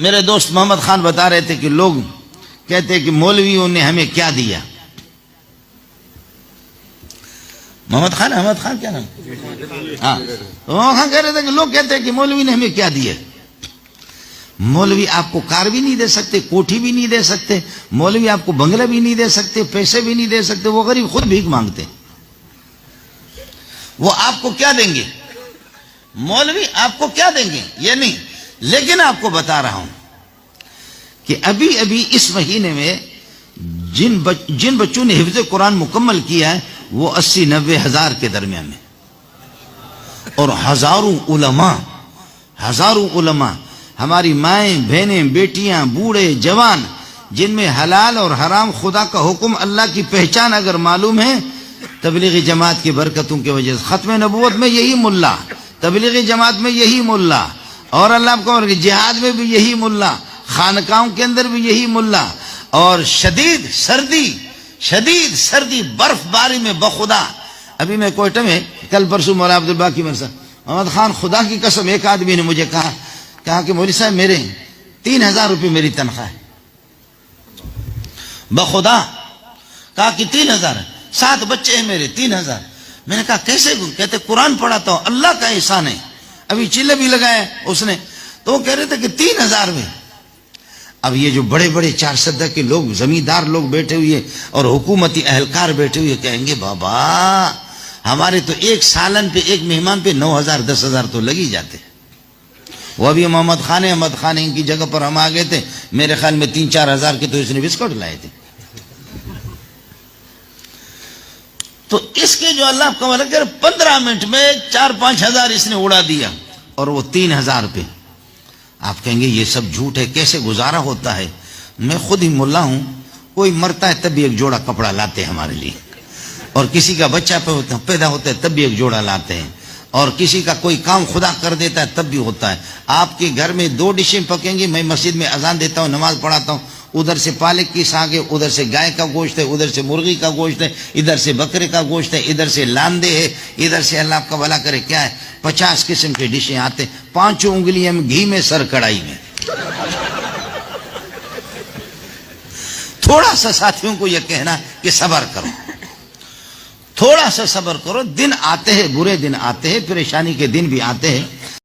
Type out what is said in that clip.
میرے دوست محمد خان بتا رہے تھے کہ لوگ کہتے ہیں کہ مولویوں نے ہمیں کیا دیا. محمد خان کیا نام؟ ہاں محمد خان کہہ رہے تھے کہ لوگ کہتے ہیں کہ مولوی نے ہمیں کیا دیا. مولوی آپ کو کار بھی نہیں دے سکتے, کوٹھی بھی نہیں دے سکتے, مولوی آپ کو بنگلہ بھی نہیں دے سکتے, پیسے بھی نہیں دے سکتے. وہ غریب خود بھیک مانگتے, وہ آپ کو کیا دیں گے؟ مولوی آپ کو کیا دیں گے یہ نہیں. لیکن آپ کو بتا رہا ہوں کہ ابھی اس مہینے میں جن بچوں نے حفظ قرآن مکمل کیا ہے وہ 80-90 ہزار کے درمیان میں, اور ہزاروں علماء ہماری مائیں بہنیں بیٹیاں بوڑھے جوان جن میں حلال اور حرام خدا کا حکم اللہ کی پہچان اگر معلوم ہے, تبلیغی جماعت کی برکتوں کی وجہ سے ختم نبوت میں یہی ملا, تبلیغی جماعت میں یہی ملا, اور اللہ کو جہاد میں بھی یہی ملا, خانقاہوں کے اندر بھی یہی ملا, اور شدید سردی برف باری میں بخدا. ابھی میں کوئٹہ میں کل پرسوں مولا عبدالباقی مرزا محمد خان, خدا کی قسم ایک آدمی نے مجھے کہا کہ مولوی صاحب میرے 3000 روپے میری تنخواہ ہے. بخدا کہا کہ 3000 ہے, 7 بچے ہیں میرے, 3000. میں نے کہا کیسے؟ کہتے قرآن پڑھاتا ہوں, اللہ کا احسان ہے. ابھی چلے بھی لگایا اس نے, تو وہ کہہ رہے تھے کہ 3000 میں. اب یہ جو بڑے بڑے 4 سدہ کے لوگ, زمیندار لوگ بیٹھے ہوئے اور حکومتی اہلکار بیٹھے ہوئے کہیں گے بابا ہمارے تو ایک سالن پہ ایک مہمان پہ 9000 10,000 تو لگ ہی جاتے. وہ ابھی احمد خان ان کی جگہ پر ہم آ گئے تھے, میرے خیال میں 3-4 ہزار کے تو اس نے بسکٹ لائے تھے. تو اس کے جو اللہ کا ملک 15 منٹ میں 4-5 ہزار اس نے اڑا دیا, اور وہ 3000 پہ. آپ کہیں گے یہ سب جھوٹ ہے, کیسے گزارا ہوتا ہے؟ میں خود ہی ملا ہوں, کوئی مرتا ہے تب بھی ایک جوڑا کپڑا لاتے ہیں ہمارے لیے, اور کسی کا بچہ پیدا ہوتا ہے تب بھی ایک جوڑا لاتے ہیں, اور کسی کا کوئی کام خدا کر دیتا ہے تب بھی ہوتا ہے. آپ کے گھر میں 2 ڈشیں پکیں گی, میں مسجد میں اذان دیتا ہوں, نماز پڑھاتا ہوں, ادھر سے پالک کی ساگ ہے, ادھر سے گائے کا گوشت ہے, ادھر سے مرغی کا گوشت ہے, ادھر سے بکرے کا گوشت ہے, ادھر سے لاندے ہے, ادھر سے اللہ آپ کا بھلا کرے کیا ہے 50 قسم کے ڈشیں آتے, 5 انگلیاں میں گھی میں, سر کڑائی میں. تھوڑا سا ساتھیوں کو یہ کہنا کہ صبر کرو, تھوڑا سا صبر کرو. دن آتے ہیں, برے دن آتے ہیں, پریشانی کے دن بھی آتے ہیں,